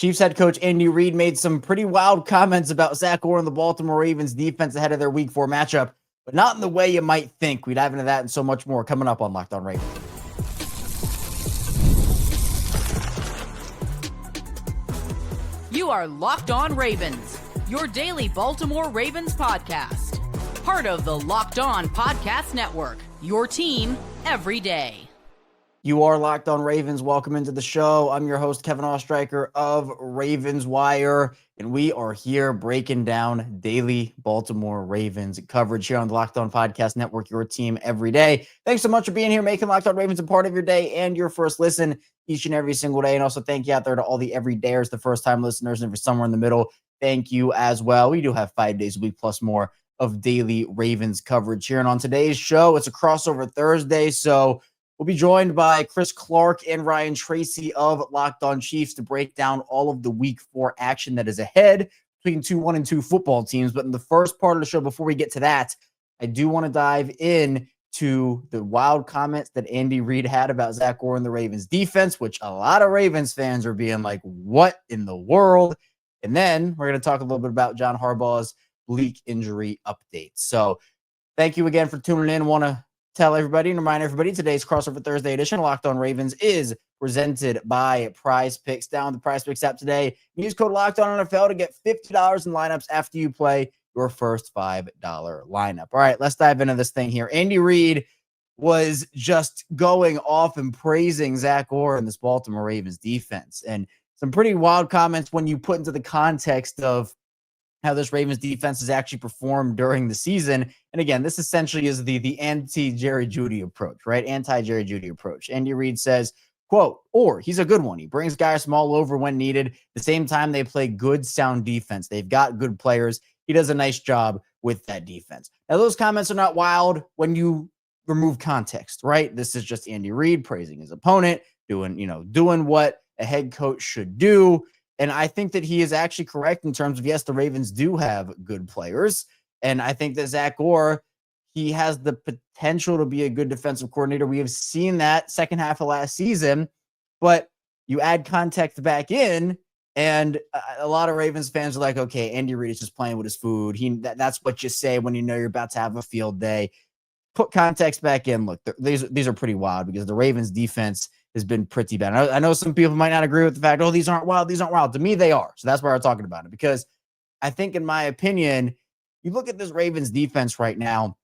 Chiefs head coach Andy Reid made some pretty wild comments about Zach Orr and the Baltimore Ravens defense ahead of their Week 4 matchup, but not in the way you might think. We dive into that and so much more coming up on Locked On Ravens. You are Locked On Ravens, your daily Baltimore Ravens podcast. Part of the Locked On Podcast Network, your team every day. You are Locked On Ravens. Welcome into the show. I'm your host, Kevin Ostreicher of Ravens Wire, and we are here breaking down daily Baltimore Ravens coverage here on the Locked On Podcast Network, your team every day. Thanks so much for being here, making Locked On Ravens a part of your day and your first listen each and every single day. And also thank you out there to all the everydayers, the first-time listeners, and if you're somewhere in the middle, thank you as well. We do have 5 days a week plus more of daily Ravens coverage here. And on today's show, it's a crossover Thursday, so we'll be joined by Chris Clark and Ryan Tracy of Locked On Chiefs to break down all of the Week 4 action that is ahead between 1-2 football teams. But in the first part of the show, before we get to that, I do want to dive in to the wild comments that Andy Reid had about Zach Orr and the Ravens defense, which a lot of Ravens fans are being like, what in the world? And then we're going to talk a little bit about John Harbaugh's BLEAK injury update. So thank you again for tuning in. Want to tell everybody and remind everybody today's crossover Thursday edition of Locked On Ravens is presented by PrizePicks. Download the PrizePicks app today. Use code Locked On NFL to get $50 in lineups after you play your first $5 lineup. All right, let's dive into this thing here. Andy Reid was just going off and praising Zach Orr and this Baltimore Ravens defense, and some pretty wild comments when you put into the context of how this Ravens defense has actually performed during the season. And again, this essentially is the anti-Jerry Jeudy approach, right? Anti-Jerry Jeudy approach. Andy Reid says, quote, "Or he's a good one. He brings guys from all over when needed. At the same time, they play good, sound defense. They've got good players. He does a nice job with that defense." Now, those comments are not wild when you remove context, right? This is just Andy Reid praising his opponent, doing what a head coach should do. And I think that he is actually correct in terms of, yes, the Ravens do have good players. And I think that Zach Orr, he has the potential to be a good defensive coordinator. We have seen that second half of last season, but you add context back in, and a lot of Ravens fans are like, okay, Andy Reid is just playing with his food. That's what you say when you know you're about to have a field day. Put context back in. Look, these are pretty wild because the Ravens defense has been pretty bad. I know some people might not agree with the fact, oh, these aren't wild. To me, they are. So that's why we're talking about it, because I think, in my opinion, you look at this Ravens defense right now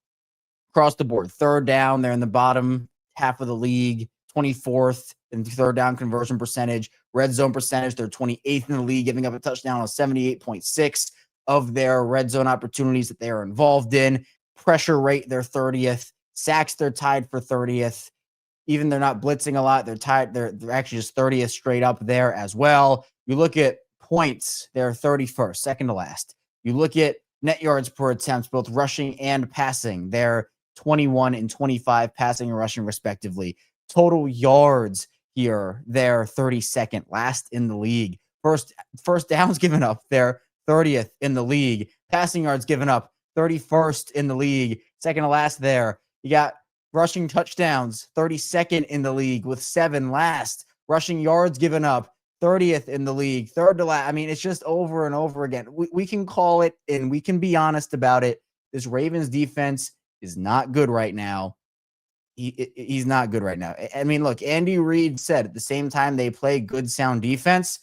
across the board. Third down, they're in the bottom half of the league, 24th in third down conversion percentage. Red zone percentage, they're 28th in the league, giving up a touchdown on 78.6 of their red zone opportunities that they are involved in. Pressure rate, they're 30th. Sacks, they're tied for 30th. Even they're not blitzing a lot. They're tied. They're actually just 30th straight up there as well. You look at points, they're 31st, second to last. You look at net yards per attempt, both rushing and passing. They're 21 and 25 passing and rushing respectively. Total yards here, they're 32nd, last in the league. First downs given up, they're 30th in the league. Passing yards given up, 31st in the league. Second to last there. You got rushing touchdowns, 32nd in the league with 7 last. Rushing yards given up, 30th in the league, third to last. I mean, it's just over and over again. We can call it, and we can be honest about it. This Ravens defense is not good right now. He's not good right now. I mean, look, Andy Reid said at the same time they play good, sound defense.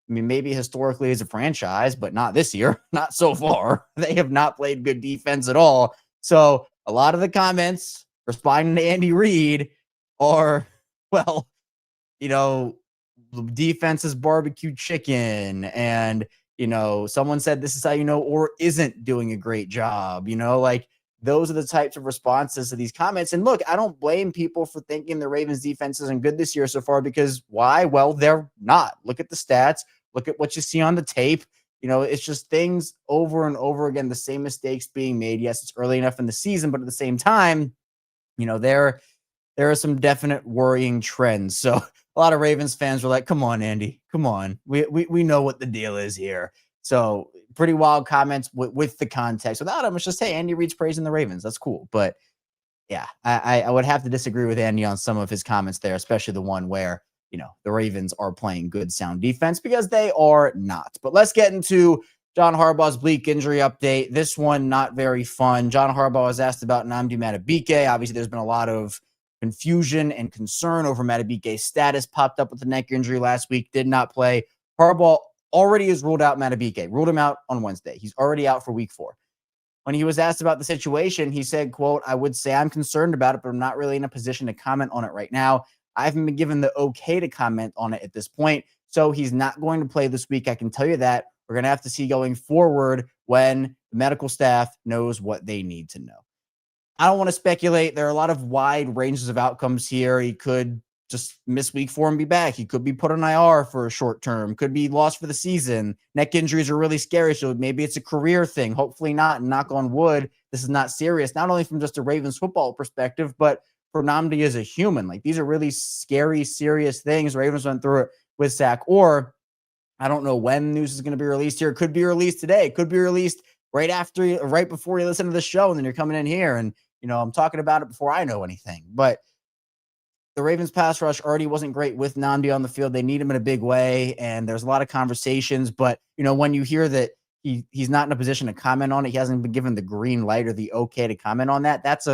I mean, maybe historically as a franchise, but not this year. Not so far. They have not played good defense at all. So a lot of the comments responding to Andy Reid are, well, defense is barbecue chicken. And, someone said this is how you know Orr isn't doing a great job. Those are the types of responses to these comments. And look, I don't blame people for thinking the Ravens defense isn't good this year so far, because why? Well, they're not. Look at the stats. Look at what you see on the tape. It's just things over and over again, the same mistakes being made. Yes, it's early enough in the season, but at the same time, there are some definite worrying trends. So a lot of Ravens fans were like, come on, Andy, come on. We know what the deal is here. So pretty wild comments with the context. Without them, it's just, hey, Andy Reid's praising the Ravens. That's cool. But yeah, I would have to disagree with Andy on some of his comments there, especially the one where, the Ravens are playing good, sound defense, because they are not. But let's get into John Harbaugh's bleak injury update. This one, not very fun. John Harbaugh was asked about Nnamdi Madubuike. Obviously, there's been a lot of confusion and concern over Madubuike's status. Popped up with a neck injury last week, did not play. Harbaugh already has ruled out Madubuike, ruled him out on Wednesday. He's already out for week 4. When he was asked about the situation, he said, quote, "I would say I'm concerned about it, but I'm not really in a position to comment on it right now. I haven't been given the okay to comment on it at this point. So he's not going to play this week. I can tell you that. We're going to have to see going forward when the medical staff knows what they need to know." I don't want to speculate. There are a lot of wide ranges of outcomes here. He could just miss week 4 and be back. He could be put on IR for a short term, could be lost for the season. Neck injuries are really scary. So maybe it's a career thing. Hopefully not. And knock on wood, this is not serious, not only from just a Ravens football perspective, but for Nnamdi as a human. Like, these are really scary, serious things. Ravens went through it with Zach Orr. I don't know when news is going to be released here. It could be released today. It could be released right before you listen to the show. And then you're coming in here and, I'm talking about it before I know anything. But the Ravens pass rush already wasn't great with Nnamdi on the field. They need him in a big way. And there's a lot of conversations. But, when you hear that he's not in a position to comment on it, he hasn't been given the green light or the okay to comment on that. That's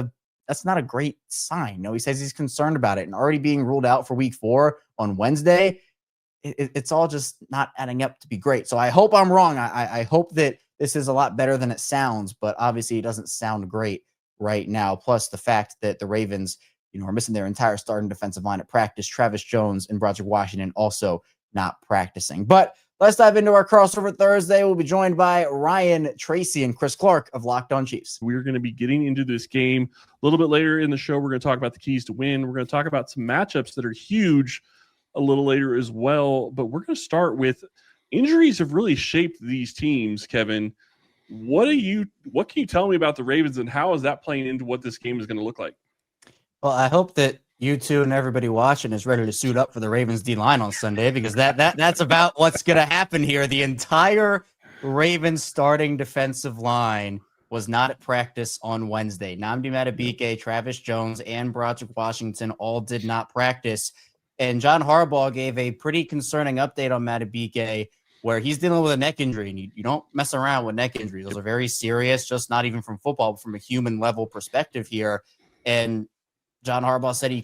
not a great sign. No, he says he's concerned about it, and already being ruled out for week 4 on Wednesday. It's all just not adding up to be great. So I hope I'm wrong. I hope that this is a lot better than it sounds, but obviously it doesn't sound great right now. Plus the fact that the Ravens, are missing their entire starting defensive line at practice. Travis Jones and Broderick Washington also not practicing. But let's dive into our crossover Thursday. We'll be joined by Ryan Tracy and Chris Clark of Locked On Chiefs. We're going to be getting into this game a little bit later in the show. We're going to talk about the keys to win. We're going to talk about some matchups that are huge a little later as well. But we're going to start with injuries have really shaped these teams, Kevin. What can you tell me about the Ravens, and how is that playing into what this game is going to look like? Well, I hope that you two and everybody watching is ready to suit up for the Ravens D-line on Sunday, because that's about what's going to happen here. The entire Ravens starting defensive line was not at practice on Wednesday. Nnamdi Madubuike, Travis Jones, and Broderick Washington all did not practice. And John Harbaugh gave a pretty concerning update on Madubuike, where he's dealing with a neck injury, and you don't mess around with neck injuries. Those are very serious, just not even from football, but from a human level perspective here. And John Harbaugh said he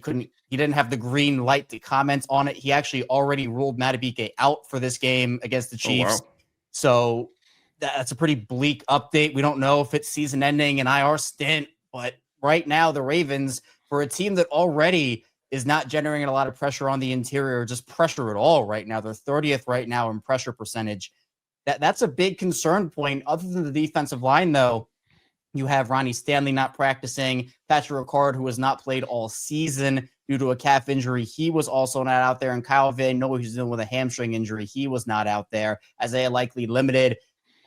didn't have the green light to comment on it. He actually already ruled Madubuike out for this game against the Chiefs. Oh, wow. So that's a pretty bleak update. We don't know if it's season ending, an IR stint, but right now the Ravens, for a team that already is not generating a lot of pressure on the interior, just pressure at all right now. They're 30th right now in pressure percentage. That's a big concern point. Other than the defensive line, though, you have Ronnie Stanley not practicing, Patrick Ricard, who has not played all season due to a calf injury. He was also not out there. And Kyle Van Noy, who's dealing with a hamstring injury, he was not out there. Isaiah Likely limited.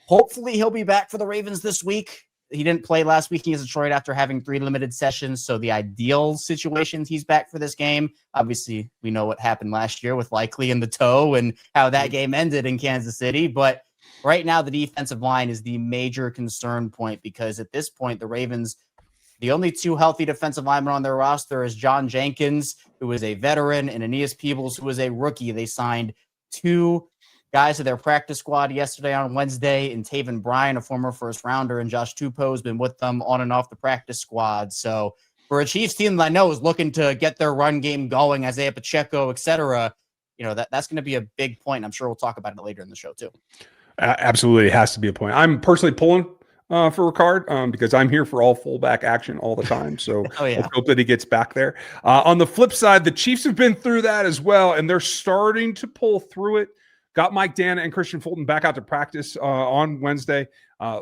Hopefully he'll be back for the Ravens this week. He didn't play last week against Detroit after having 3 limited sessions. So the ideal situation, he's back for this game. Obviously, we know what happened last year with Likely in the toe and how that game ended in Kansas City. But right now, the defensive line is the major concern point, because at this point, the Ravens, the only 2 healthy defensive linemen on their roster is John Jenkins, who is a veteran, and Aeneas Peebles, who is a rookie. They signed 2 guys to their practice squad yesterday on Wednesday, and Taven Bryan, a former first rounder, and Josh Tupou has been with them on and off the practice squad. So for a Chiefs team that I know is looking to get their run game going, Isaiah Pacheco, et cetera, that's going to be a big point. I'm sure we'll talk about it later in the show too. Absolutely. It has to be a point. I'm personally pulling for Ricard because I'm here for all fullback action all the time. So let's hope that he gets back there. On the flip side, the Chiefs have been through that as well, and they're starting to pull through it. Got Mike Dana and Christian Fulton back out to practice on Wednesday.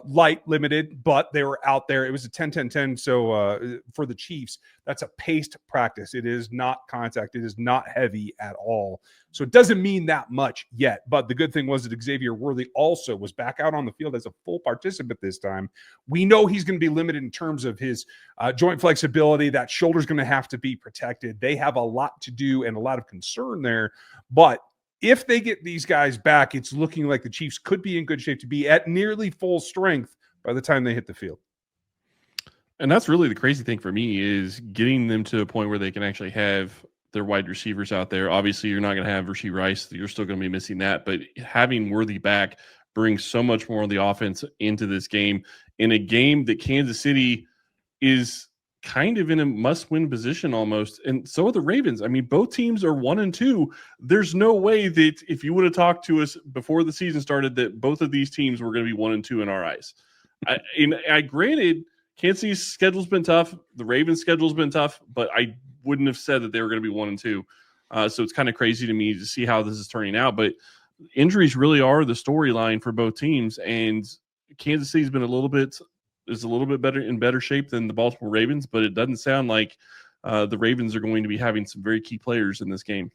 Light, limited, but they were out there. It was a 10-10-10. So for the Chiefs, that's a paced practice. It is not contact. It is not heavy at all. So it doesn't mean that much yet. But the good thing was that Xavier Worthy also was back out on the field as a full participant this time. We know he's going to be limited in terms of his joint flexibility. That shoulder's going to have to be protected. They have a lot to do and a lot of concern there. But if they get these guys back, it's looking like the Chiefs could be in good shape to be at nearly full strength by the time they hit the field. And that's really the crazy thing for me, is getting them to a point where they can actually have their wide receivers out there. Obviously, you're not going to have Rashee Rice. You're still going to be missing that. But having Worthy back brings so much more of the offense into this game, in a game that Kansas City is kind of in a must-win position almost. And so are the Ravens. I mean, both teams are 1-2. There's no way that if you would have talked to us before the season started that both of these teams were going to be 1-2 in our eyes. I granted, Kansas City's schedule's been tough. The Ravens' schedule's been tough, but I wouldn't have said that they were going to be 1-2. So it's kind of crazy to me to see how this is turning out. But injuries really are the storyline for both teams, and Kansas City's been a little bit better shape than the Baltimore Ravens, but it doesn't sound like the Ravens are going to be having some very key players in this game.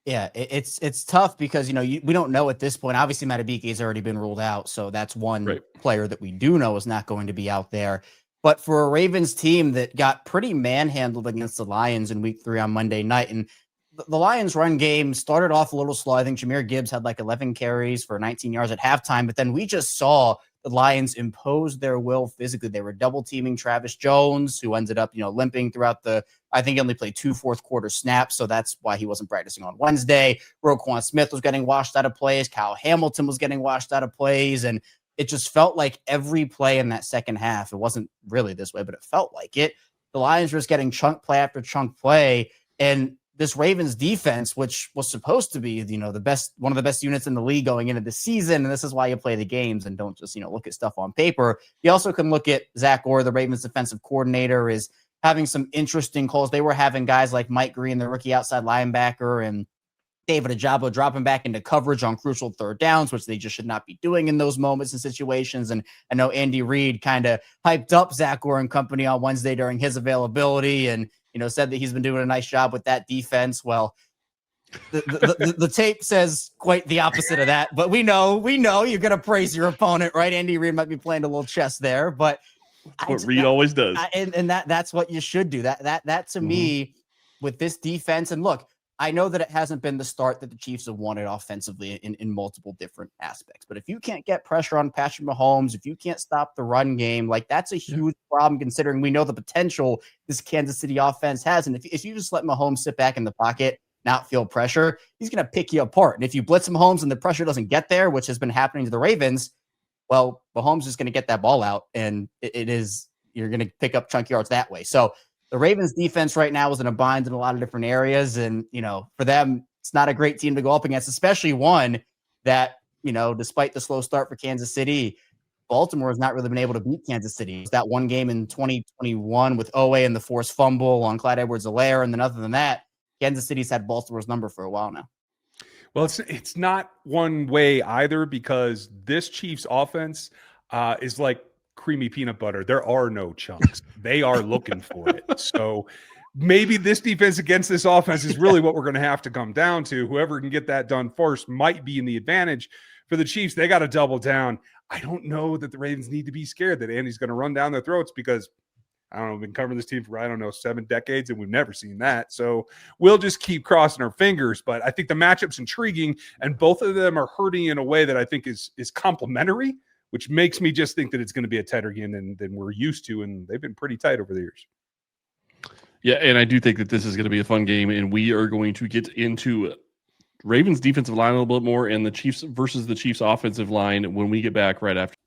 Yeah, it's tough because, we don't know at this point. Obviously, Madubuike has already been ruled out, so that's one player that we do know is not going to be out there. But for a Ravens team that got pretty manhandled against the Lions in Week 3 on Monday night, and the Lions' run game started off a little slow. I think Jahmyr Gibbs had like 11 carries for 19 yards at halftime, but then we just saw the Lions impose their will physically. They were double teaming Travis Jones, who ended up, limping throughout I think he only played 2 fourth-quarter snaps, so that's why he wasn't practicing on Wednesday. Roquan Smith was getting washed out of plays. Kyle Hamilton was getting washed out of plays, and it just felt like every play in that second half, it wasn't really this way, but it felt like it. The Lions were just getting chunk play after chunk play, and this Ravens defense, which was supposed to be, one of the best units in the league going into the season. And this is why you play the games and don't just, look at stuff on paper. You also can look at Zach Orr, the Ravens defensive coordinator, is having some interesting calls. They were having guys like Mike Green, the rookie outside linebacker, and David Ojabo dropping back into coverage on crucial third downs, which they just should not be doing in those moments and situations. And I know Andy Reid kind of hyped up Zach Orr and company on Wednesday during his availability and, said that he's been doing a nice job with that defense. Well, the tape says quite the opposite of that, but we know you're going to praise your opponent, right? Andy Reid might be playing a little chess there, but what Reid always does. And that's what you should do. That to me, with this defense, and look, I know that it hasn't been the start that the Chiefs have wanted offensively in multiple different aspects. But if you can't get pressure on Patrick Mahomes, if you can't stop the run game, like that's a huge problem considering we know the potential this Kansas City offense has. And if you just let Mahomes sit back in the pocket, not feel pressure, he's going to pick you apart. And if you blitz Mahomes and the pressure doesn't get there, which has been happening to the Ravens, well, Mahomes is going to get that ball out and you're going to pick up chunk yards that way. So the Ravens defense right now is in a bind in a lot of different areas. And, for them, it's not a great team to go up against, especially one that, despite the slow start for Kansas City, Baltimore has not really been able to beat Kansas City. That one game in 2021 with Owe and the forced fumble on Clyde Edwards-Helaire. And then other than that, Kansas City's had Baltimore's number for a while now. Well, it's not one way either because this Chiefs offense is like creamy peanut butter. There are no chunks. They are looking for it. So maybe this defense against this offense is really what we're going to have to come down to. Whoever can get that done first might be in the advantage. For the Chiefs, they got to double down. I don't know that the Ravens need to be scared that Andy's going to run down their throats because, I don't know, we've been covering this team for, 7 decades, and we've never seen that. So we'll just keep crossing our fingers. But I think the matchup's intriguing, and both of them are hurting in a way that I think is complementary, which makes me just think that it's going to be a tighter game than we're used to, and they've been pretty tight over the years. Yeah, and I do think that this is going to be a fun game, and we are going to get into Ravens defensive line a little bit more and the Chiefs versus the Chiefs offensive line when we get back right after.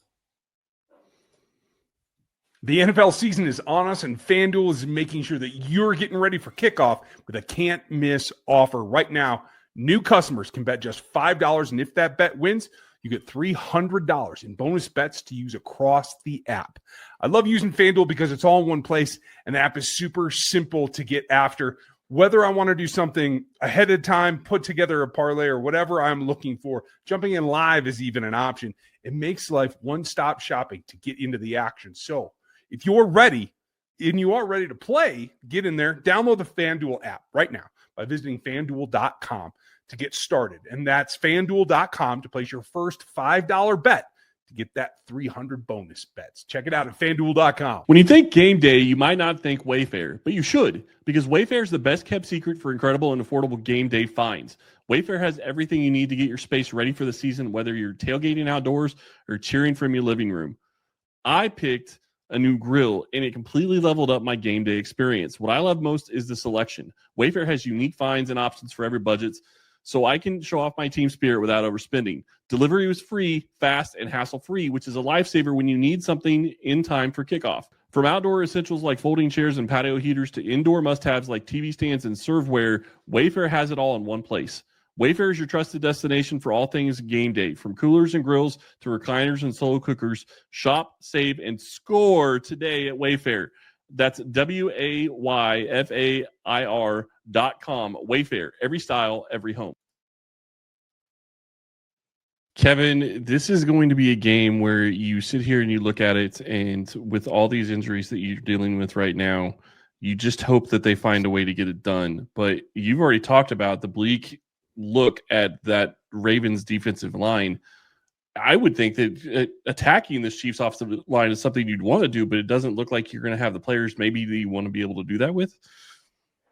The NFL season is on us, and FanDuel is making sure that you're getting ready for kickoff with a can't-miss offer. Right now, new customers can bet just $5, and if that bet wins, you get $300 in bonus bets to use across the app. I love using FanDuel because it's all in one place, and the app is super simple to get after. Whether I want to do something ahead of time, put together a parlay, or whatever I'm looking for, jumping in live is even an option. It makes life one-stop shopping to get into the action. So if you're ready and you are ready to play, get in there, download the FanDuel app right now by visiting FanDuel.com to get started. And that's FanDuel.com to place your first $5 bet to get that 300 bonus bets. Check it out at FanDuel.com. When you think game day, you might not think Wayfair, but you should, because Wayfair is the best kept secret for incredible and affordable game day finds. Wayfair has everything you need to get your space ready for the season, whether you're tailgating outdoors or cheering from your living room. I picked a new grill, and it completely leveled up my game day experience. What I love most is the selection. Wayfair has unique finds and options for every budget, so I can show off my team spirit without overspending. Delivery was free, fast, and hassle-free, which is a lifesaver when you need something in time for kickoff. From outdoor essentials like folding chairs and patio heaters to indoor must-haves like TV stands and serveware, Wayfair has it all in one place. Wayfair is your trusted destination for all things game day. From coolers and grills to recliners and solo cookers, shop, save, and score today at Wayfair. That's WAYFAIR.com. Wayfair, every style, every home. Kevin, this is going to be a game where you sit here and you look at it, and with all these injuries that you're dealing with right now, you just hope that they find a way to get it done. But you've already talked about the bleak look at that Ravens defensive line. I would think that attacking this Chiefs offensive line is something you'd want to do, but it doesn't look like you're going to have the players maybe that you want to be able to do that with.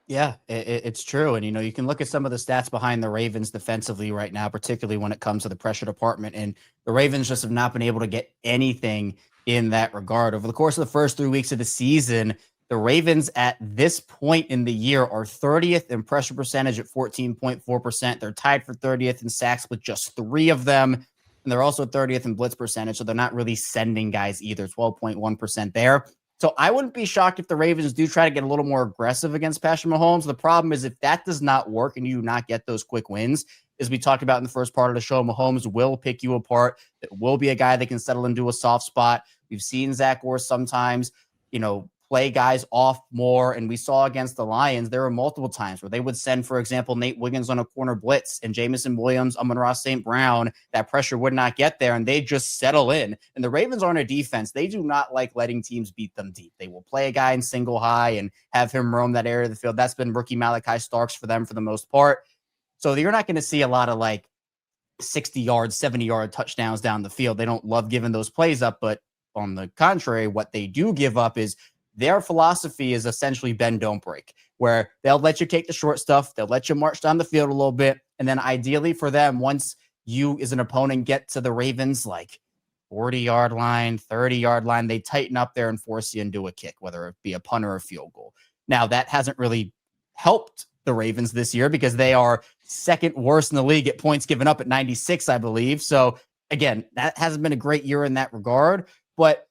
Yeah, it's true. And, you can look at some of the stats behind the Ravens defensively right now, particularly when it comes to the pressure department. And the Ravens just have not been able to get anything in that regard. Over the course of the first 3 weeks of the season, the Ravens at this point in the year are 30th in pressure percentage at 14.4%. They're tied for 30th in sacks with just 3 of them. And they're also 30th in blitz percentage. So they're not really sending guys either, 12.1% there. So I wouldn't be shocked if the Ravens do try to get a little more aggressive against Patrick Mahomes. The problem is if that does not work and you do not get those quick wins, as we talked about in the first part of the show, Mahomes will pick you apart. It will be a guy that can settle into a soft spot. We've seen Zach Orr sometimes, play guys off more. And we saw against the Lions, there were multiple times where they would send, for example, Nate Wiggins on a corner blitz and Jamison Williams, Amon-Ra St. Brown. That pressure would not get there and they just settle in. And the Ravens aren't a defense. They do not like letting teams beat them deep. They will play a guy in single high and have him roam that area of the field. That's been rookie Malachi Starks for them for the most part. So you're not going to see a lot of 60-yard, 70-yard touchdowns down the field. They don't love giving those plays up, but on the contrary, what they do give up is their philosophy is essentially bend, don't break, where they'll let you take the short stuff. They'll let you march down the field a little bit. And then ideally for them, once you as an opponent get to the Ravens, 40-yard line, 30-yard line, they tighten up there and force you into a kick, whether it be a punt or a field goal. Now, that hasn't really helped the Ravens this year because they are second worst in the league at points given up at 96, I believe. So again, that hasn't been a great year in that regard, but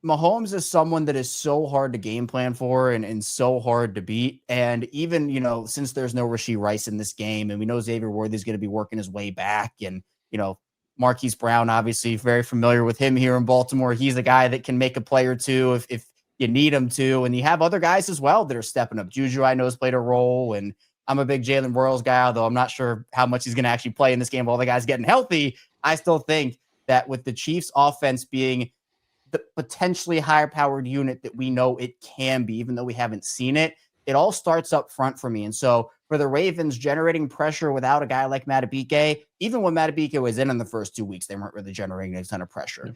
Mahomes is someone that is so hard to game plan for and so hard to beat. And even, since there's no Rashee Rice in this game and we know Xavier Worthy is going to be working his way back and, Marquise Brown, obviously very familiar with him here in Baltimore. He's a guy that can make a play or two if you need him to. And you have other guys as well that are stepping up. Juju, I know, has played a role. And I'm a big Jalen Royals guy, although I'm not sure how much he's going to actually play in this game. While the guys getting healthy, I still think that with the Chiefs offense being the potentially higher powered unit that we know it can be, even though we haven't seen it, it all starts up front for me. And so for the Ravens generating pressure without a guy like Madubuike, even when Madubuike was in the first 2 weeks, they weren't really generating a ton of pressure. Yeah.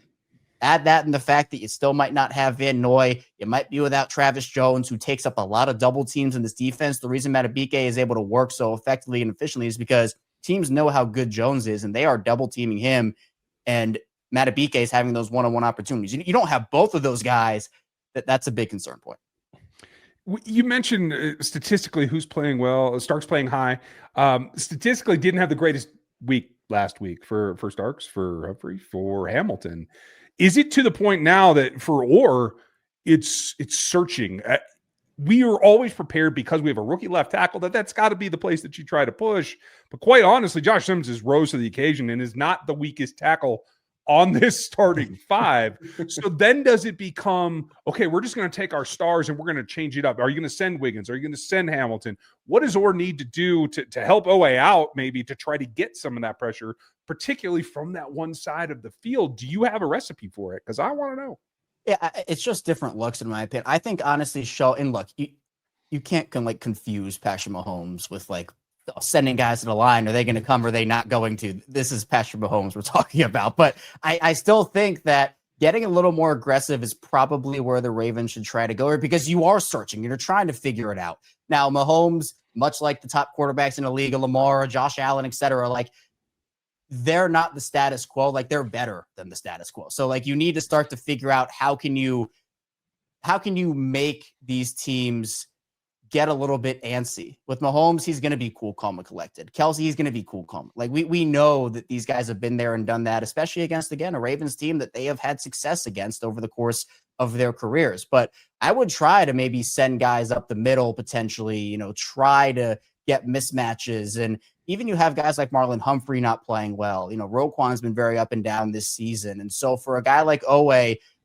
Add that and the fact that you still might not have Van Noy. You might be without Travis Jones, who takes up a lot of double teams in this defense. The reason Madubuike is able to work so effectively and efficiently is because teams know how good Jones is, and they are double teaming him. And Madubuike is having those one-on-one opportunities. You don't have both of those guys. That's a big concern point. You mentioned statistically who's playing well. Starks playing high. Statistically, didn't have the greatest week last week for Starks, for Humphrey, for Hamilton. Is it to the point now that for Orr, it's searching? We are always prepared because we have a rookie left tackle that's got to be the place that you try to push. But quite honestly, Josh Simmons has rose to the occasion and is not the weakest tackle on this starting 5. So then does it become, okay, we're just going to take our stars and we're going to change it up. Are you going to send Wiggins? Are you going to send Hamilton? What does Orr need to do to help OA out, maybe to try to get some of that pressure, particularly from that one side of the field? Do you have a recipe for it? Because I want to know. Yeah, it's just different looks in my opinion. I think honestly, you can't confuse Patrick Mahomes with sending guys to the line. Are they going to come? Or are they not going to? This is Patrick Mahomes we're talking about. But I still think that getting a little more aggressive is probably where the Ravens should try to go, because you are searching. You're trying to figure it out. Now, Mahomes, much like the top quarterbacks in the league, Lamar, Josh Allen, et cetera, they're not the status quo. Like, they're better than the status quo. So like, you need to start to figure out how can you make these teams get a little bit antsy. With Mahomes, he's going to be cool, calm, and collected. Kelsey, he's going to be cool, calm. Like, we know that these guys have been there and done that, especially against, again, a Ravens team that they have had success against over the course of their careers. But I would try to maybe send guys up the middle potentially, try to get mismatches. And even you have guys like Marlon Humphrey not playing well. Roquan's been very up and down this season. And so for a guy like Owe,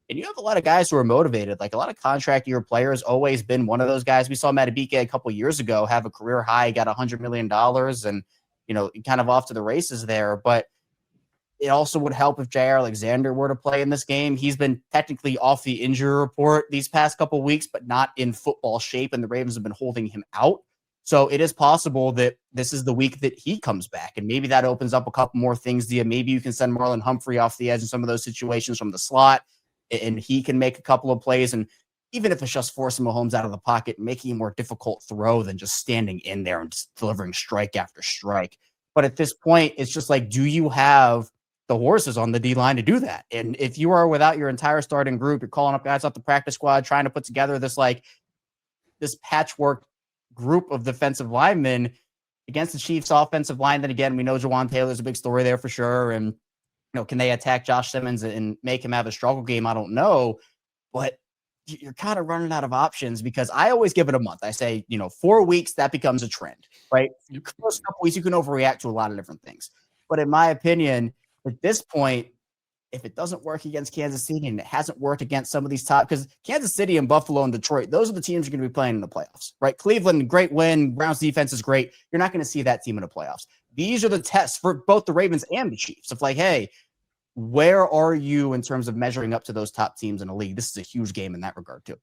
and you have a lot of guys who are motivated, like a lot of contract year players, always been one of those guys. We saw Madubuike a couple years ago have a career high, got $100 million and, kind of off to the races there. But it also would help if Jair Alexander were to play in this game. He's been technically off the injury report these past couple weeks, but not in football shape, and the Ravens have been holding him out. So it is possible that this is the week that he comes back, and maybe that opens up a couple more things to you. Maybe you can send Marlon Humphrey off the edge in some of those situations from the slot, and he can make a couple of plays. And even if it's just forcing Mahomes out of the pocket, making a more difficult throw than just standing in there and just delivering strike after strike. But at this point, it's just like, do you have the horses on the D-line to do that? And if you are without your entire starting group, you're calling up guys off the practice squad, trying to put together this patchwork group of defensive linemen against the Chiefs offensive line, then again, we know Jawan Taylor's a big story there for sure. And can they attack Josh Simmons and make him have a struggle game? I don't know, but you're kind of running out of options, because I always give it a month. I say, 4 weeks, that becomes a trend, right? First couple weeks, you can overreact to a lot of different things. But in my opinion, at this point, if it doesn't work against Kansas City and it hasn't worked against some of these top, because Kansas City and Buffalo and Detroit, those are the teams you're going to be playing in the playoffs, right? Cleveland, great win. Browns defense is great. You're not going to see that team in the playoffs. These are the tests for both the Ravens and the Chiefs of like, hey, where are you in terms of measuring up to those top teams in the league? This is a huge game in that regard too.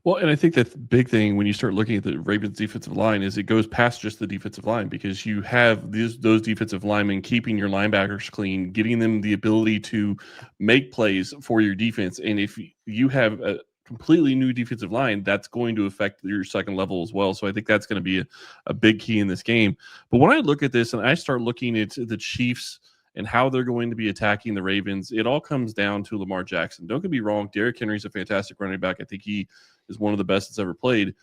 Well, and I think that the big thing when you start looking at the Ravens defensive line is it goes past just the defensive line, because you have those defensive linemen keeping your linebackers clean, getting them the ability to make plays for your defense. And if you have a completely new defensive line, that's going to affect your second level as well. So I think that's going to be a big key in this game. But when I look at this and I start looking at the Chiefs and how they're going to be attacking the Ravens, it all comes down to Lamar Jackson. Don't get me wrong, Derrick Henry's a fantastic running back. I think he is one of the best that's ever played.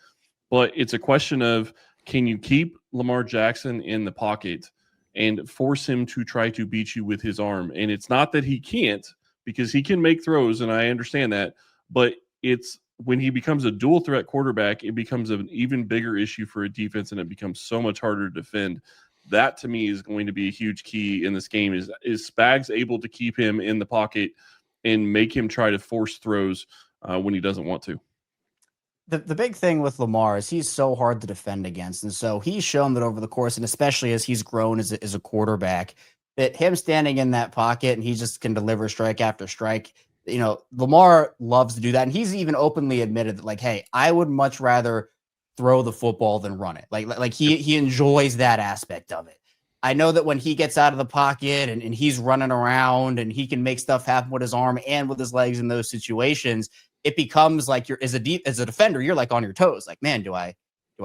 But it's a question of, can you keep Lamar Jackson in the pocket and force him to try to beat you with his arm? And it's not that he can't, because he can make throws, and I understand that. But it's when he becomes a dual threat quarterback, it becomes an even bigger issue for a defense, and it becomes so much harder to defend. That to me is going to be a huge key in this game. Is Spags able to keep him in the pocket and make him try to force throws when he doesn't want to? The big thing with Lamar is he's so hard to defend against. And so he's shown that over the course, and especially as he's grown as a quarterback, that him standing in that pocket and he just can deliver strike after strike. Lamar loves to do that. And he's even openly admitted that, like, hey, I would much rather throw the football than run it. Like he enjoys that aspect of it. I know that when he gets out of the pocket and he's running around and he can make stuff happen with his arm and with his legs in those situations, it becomes like as a defender, you're like on your toes. Like, man, do I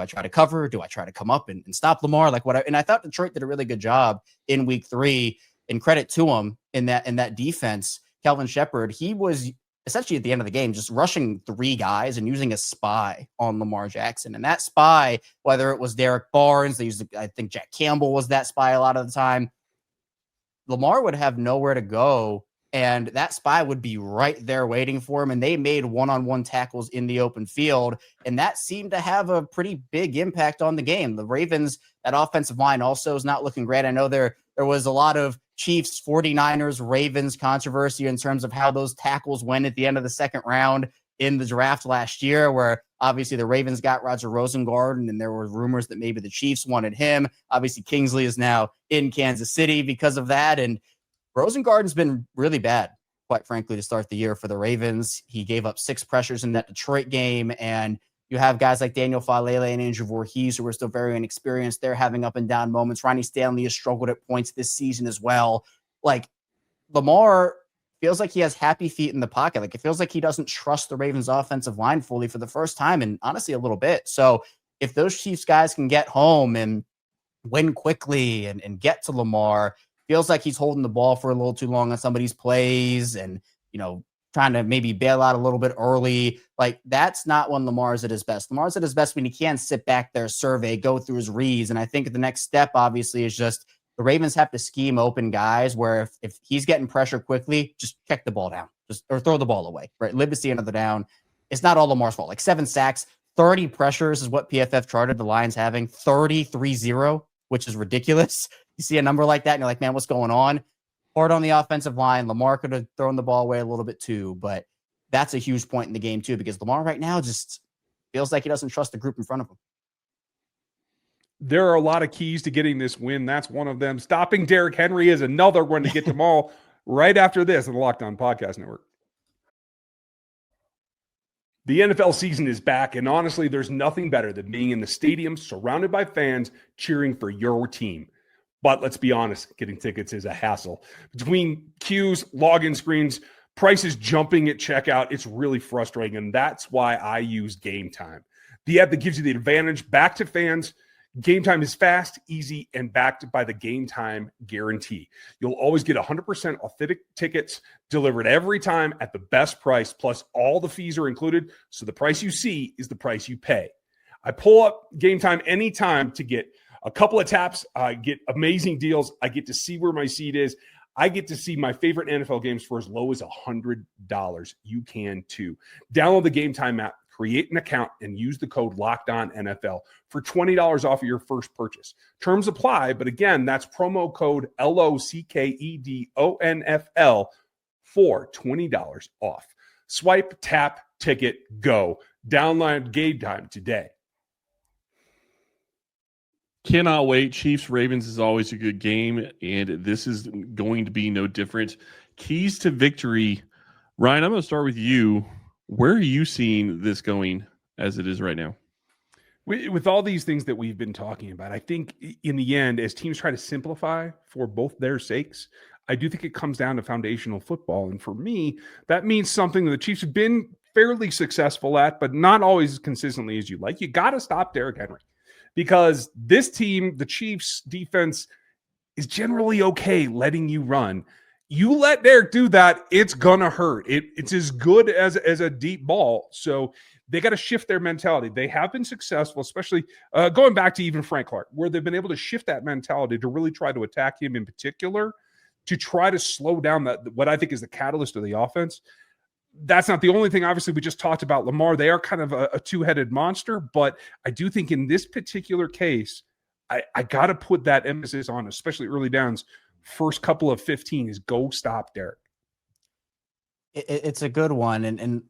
try to cover? Do I try to come up and stop Lamar? Like and I thought Detroit did a really good job in week 3, and credit to him in that defense. Kelvin Shepard, he was essentially at the end of the game just rushing 3 guys and using a spy on Lamar Jackson. And that spy, whether it was Derek Barnes, I think Jack Campbell was that spy a lot of the time, Lamar would have nowhere to go, and that spy would be right there waiting for him. And they made one-on-one tackles in the open field, and that seemed to have a pretty big impact on the game. The Ravens, that offensive line also is not looking great. I know there was a lot of Chiefs, 49ers, Ravens controversy in terms of how those tackles went at the end of the second round in the draft last year, where obviously the Ravens got Roger Rosengarten, and there were rumors that maybe the Chiefs wanted him. Obviously, Kingsley is now in Kansas City because of that. And Rosengarten's been really bad, quite frankly, to start the year for the Ravens. He gave up 6 pressures in that Detroit game, and you have guys like Daniel Falele and Andrew Voorhees, who are still very inexperienced. They're having up and down moments. Ronnie Stanley has struggled at points this season as well. Like, Lamar feels like he has happy feet in the pocket. Like, it feels like he doesn't trust the Ravens offensive line fully for the first time in honestly a little bit. So if those Chiefs guys can get home and win quickly and get to Lamar, feels like he's holding the ball for a little too long on somebody's plays and, trying to maybe bail out a little bit early. Like, that's not when Lamar's at his best. Lamar's at his best when he can sit back there, survey, go through his reads. And I think the next step, obviously, is just the Ravens have to scheme open guys where if he's getting pressure quickly, just check the ball down, or throw the ball away, right? Live to see another down. It's not all Lamar's fault. Like 7 sacks, 30 pressures is what PFF charted the Lions having, 30-3-0, which is ridiculous. You see a number like that and you're like, man, what's going on? Hard on the offensive line. Lamar could have thrown the ball away a little bit too, but that's a huge point in the game too, because Lamar right now just feels like he doesn't trust the group in front of him. There are a lot of keys to getting this win. That's one of them. Stopping Derrick Henry is another one to get them all right after this on the Locked On Podcast Network. The NFL season is back, and honestly, there's nothing better than being in the stadium surrounded by fans cheering for your team. But let's be honest, getting tickets is a hassle. Between queues, login screens, prices jumping at checkout, it's really frustrating, and that's why I use Gametime, the app that gives you the advantage back to fans. Gametime is fast, easy, and backed by the Gametime guarantee. You'll always get 100% authentic tickets delivered every time at the best price, plus all the fees are included, so the price you see is the price you pay. I pull up Gametime anytime to get a couple of taps. I get amazing deals. I get to see where my seat is. I get to see my favorite NFL games for as low as $100. You can too. Download the Gametime app, create an account, and use the code LOCKEDONNFL for $20 off of your first purchase. Terms apply, but again, that's promo code LOCKEDONFL for $20 off. Swipe, tap, ticket, go. Download Gametime today. Cannot wait. Chiefs Ravens is always a good game, and this is going to be no different. Keys to victory. Ryan, I'm going to start with you. Where are you seeing this going as it is right now? With all these things that we've been talking about, I think in the end, as teams try to simplify for both their sakes, I do think it comes down to foundational football. And for me, that means something that the Chiefs have been fairly successful at, but not always as consistently as you like. You got to stop Derrick Henry. Because this team, the Chiefs defense, is generally okay letting you run. You let Derrick do that, it's going to hurt. It's as good as a deep ball. So they got to shift their mentality. They have been successful, especially going back to even Frank Clark, where they've been able to shift that mentality to really try to attack him in particular, to try to slow down what I think is the catalyst of the offense. That's not the only thing. Obviously, we just talked about Lamar. They are kind of a two-headed monster, but I do think in this particular case, I got to put that emphasis on, especially early downs. First couple of 15 is go stop Derrick. It's a good one. And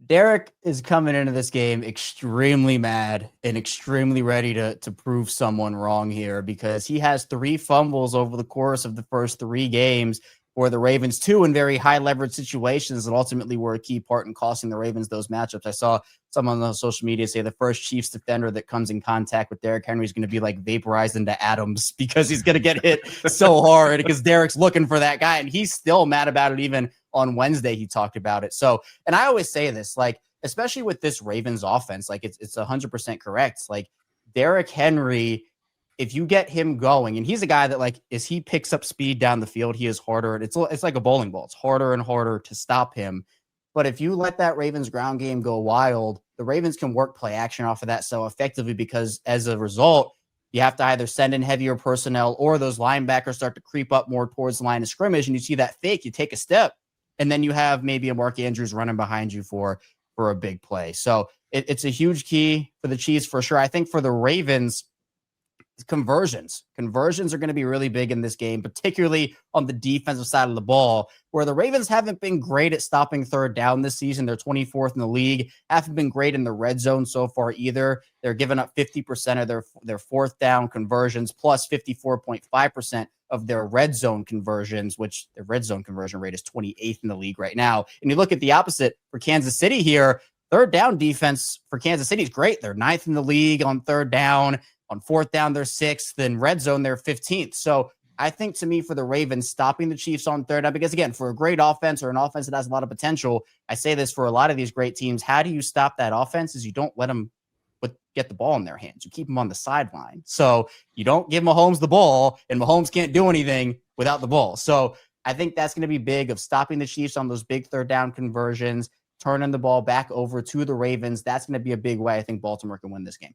Derrick is coming into this game extremely mad and extremely ready to prove someone wrong here, because he has 3 fumbles over the course of the first 3 games for the Ravens, 2 in very high leverage situations that ultimately were a key part in costing the Ravens those matchups. I saw someone on social media say the first Chiefs defender that comes in contact with Derrick Henry is going to be like vaporized into atoms, because he's going to get hit so hard, because Derrick's looking for that guy. And he's still mad about it. Even on Wednesday, he talked about it. So, and I always say this, like, especially with this Ravens offense, like it's 100% correct. Like Derrick Henry, if you get him going, and he's a guy that, like, as he picks up speed down the field, he is harder. And it's like a bowling ball. It's harder and harder to stop him. But if you let that Ravens ground game go wild, the Ravens can work play action off of that so effectively, because as a result, you have to either send in heavier personnel or those linebackers start to creep up more towards the line of scrimmage. And you see that fake, you take a step, and then you have maybe a Mark Andrews running behind you for a big play. So it's a huge key for the Chiefs for sure. I think for the Ravens, conversions are going to be really big in this game, particularly on the defensive side of the ball, where the Ravens haven't been great at stopping third down this season. They're 24th in the league, haven't been great in the red zone so far either. They're giving up 50% of their fourth down conversions, plus 54.5% of their red zone conversions, which their red zone conversion rate is 28th in the league right now. And you look at the opposite for Kansas City here, third down defense for Kansas City is great. They're 9th in the league on third down. On fourth down, they're 6th. In red zone, they're 15th. So I think, to me, for the Ravens, stopping the Chiefs on third down, because, again, for a great offense or an offense that has a lot of potential, I say this for a lot of these great teams, how do you stop that offense is you don't let them get the ball in their hands. You keep them on the sideline. So you don't give Mahomes the ball, and Mahomes can't do anything without the ball. So I think that's going to be big of stopping the Chiefs on those big third down conversions, turning the ball back over to the Ravens. That's going to be a big way I think Baltimore can win this game.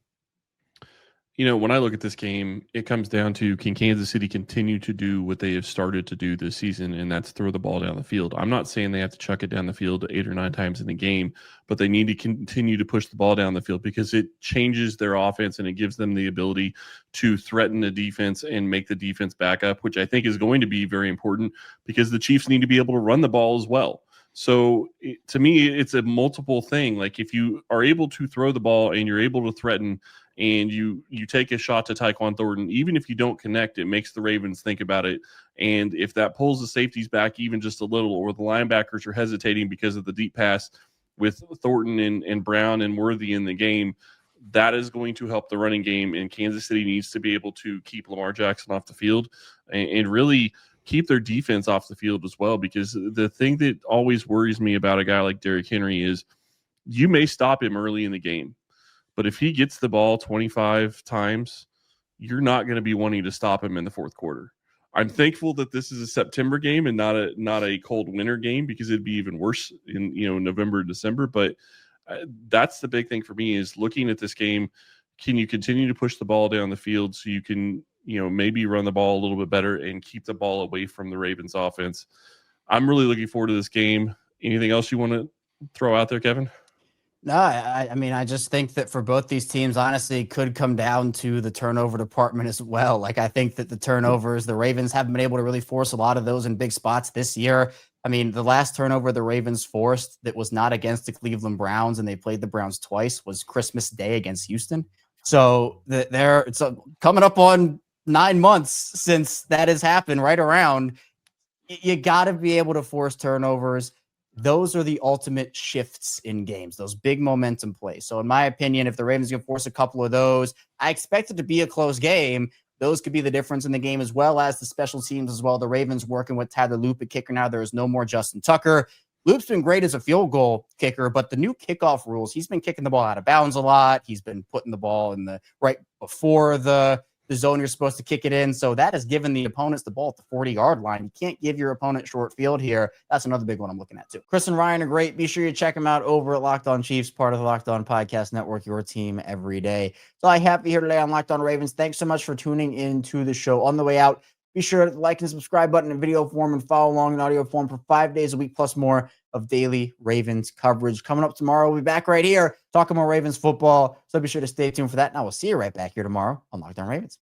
You know, when I look at this game, it comes down to, can Kansas City continue to do what they have started to do this season, and that's throw the ball down the field. I'm not saying they have to chuck it down the field 8 or 9 times in the game, but they need to continue to push the ball down the field because it changes their offense and it gives them the ability to threaten the defense and make the defense back up, which I think is going to be very important because the Chiefs need to be able to run the ball as well. So to me, it's a multiple thing. Like if you are able to throw the ball and you're able to threaten and you take a shot to Tyquan Thornton, even if you don't connect, it makes the Ravens think about it. And if that pulls the safeties back even just a little, or the linebackers are hesitating because of the deep pass with Thornton and Brown and Worthy in the game, that is going to help the running game. And Kansas City needs to be able to keep Lamar Jackson off the field and really keep their defense off the field as well. Because the thing that always worries me about a guy like Derrick Henry is you may stop him early in the game, but if he gets the ball 25 times, you're not going to be wanting to stop him in the fourth quarter. I'm thankful that this is a September game and not a cold winter game, because it'd be even worse in November, December. But that's the big thing for me is looking at this game. Can you continue to push the ball down the field so you can maybe run the ball a little bit better and keep the ball away from the Ravens offense? I'm really looking forward to this game. Anything else you want to throw out there, Kevin? No, I mean, I just think that for both these teams, honestly, it could come down to the turnover department as well. Like, I think that the turnovers, the Ravens haven't been able to really force a lot of those in big spots this year. I mean, the last turnover the Ravens forced that was not against the Cleveland Browns, and they played the Browns twice, was Christmas Day against Houston. So it's coming up on 9 months since that has happened, right around. You got to be able to force turnovers. Those are the ultimate shifts in games, those big momentum plays. So in my opinion, if the Ravens can force a couple of those, I expect it to be a close game. Those could be the difference in the game, as well as the special teams as well. The Ravens working with Tyler Loop at kicker now. There is no more Justin Tucker. Loop's been great as a field goal kicker, but the new kickoff rules, he's been kicking the ball out of bounds a lot. He's been putting the ball in the right before the zone you're supposed to kick it in. So that has given the opponents the ball at the 40-yard line. You can't give your opponent short field here. That's another big one I'm looking at too. Chris and Ryan are great. Be sure you check them out over at Locked On Chiefs, part of the Locked On Podcast Network, your team every day. So I have you here today on Locked On Ravens. Thanks so much for tuning into the show. On the way out, be sure to like and subscribe button in video form and follow along in audio form for 5 days a week plus more of daily Ravens coverage. Coming up tomorrow, we'll be back right here talking more Ravens football. So be sure to stay tuned for that. And I will see you right back here tomorrow on Locked On Ravens.